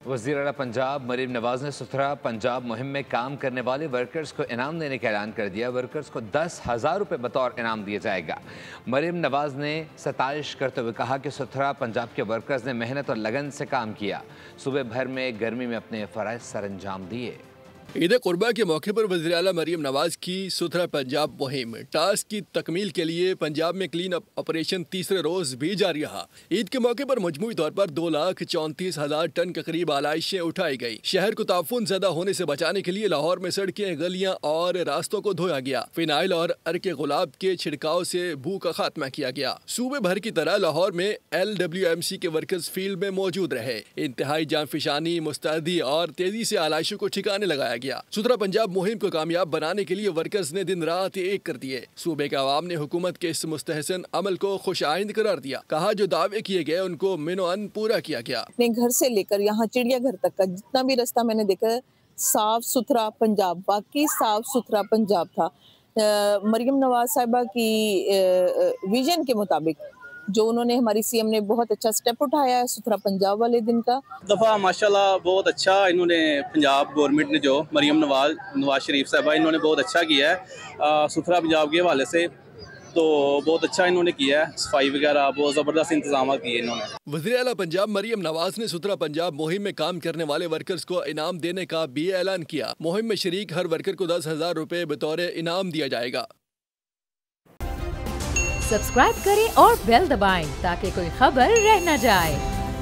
वज़ीर आला पंजाब मरीम नवाज ने सुथरा पंजाब मुहिम में काम करने वाले वर्कर्स को इनाम देने का ऐलान कर दिया। वर्कर्स को 10,000 रुपये बतौर इनाम दिया जाएगा। मरीम नवाज ने सताइश करते हुए कहा कि सुथरा पंजाब के वर्कर्स ने मेहनत और लगन से काम किया, सुबह भर में गर्मी में अपने फ़राइज़ सरअंजाम दिए। ईद कुर्बा के मौके पर वज़ीर आला मरीम नवाज की सुथरा पंजाब मुहिम टास्क की तकमील के लिए पंजाब में क्लीन अप ऑपरेशन तीसरे रोज भी जारी रहा। ईद के मौके पर मजमूई तौर पर 2,34,000 टन के करीब आलाइशें उठाई गई। शहर को ताफुन ज़्यादा होने से बचाने के लिए लाहौर में सड़कें, गलियां और रास्तों को धोया गया। फिनाइल और अर्के गुलाब के छिड़काव से बू का खात्मा किया गया। सूबे भर की तरह लाहौर में LWMC के वर्कर्स फील्ड में मौजूद रहे। इंतहाई जानफिशानी, मुस्तैदी और तेजी से आलाइशों को ठिकाने लगाया गया। सुथरा पंजाब मुहिम को कामयाब बनाने के लिए वर्कर्स ने दिन रात एक कर दिए। सूबे के अवाम ने हुकूमत के इस मुस्तहसन अमल को खुशाइंद करार दिया। कहा जो दावे किए गए उनको मिनोअन पूरा किया गया। अपने घर से लेकर यहाँ चिड़ियाघर तक का जितना भी रास्ता मैंने देखा, साफ सुथरा पंजाब, वाकई साफ सुथरा पंजाब था। मरियम नवाज साहिबा की विजन के मुताबिक जो उन्होंने, हमारी CM ने बहुत अच्छा स्टेप उठाया है सुथरा पंजाब वाले दिन का। दफ़ा माशाल्लाह बहुत अच्छा इन्होंने पंजाब गवर्नमेंट ने, जो मरियम नवाज शरीफ साहबा, इन्होंने बहुत अच्छा किया है सुथरा पंजाब के हवाले से। तो बहुत अच्छा इन्होंने किया है, सफाई वगैरह बहुत ज़बरदस्त इंतजाम किए इन्होंने। वज़ीर आला पंजाब मरियम नवाज ने सुथरा पंजाब मुहिम में काम करने वाले वर्कर्स को इनाम देने का भी ऐलान किया। मुहिम में शरीक हर वर्कर को 10,000 रुपये बतौर इनाम दिया जाएगा। सब्सक्राइब करें और बेल दबाएं ताकि कोई खबर रह न जाए।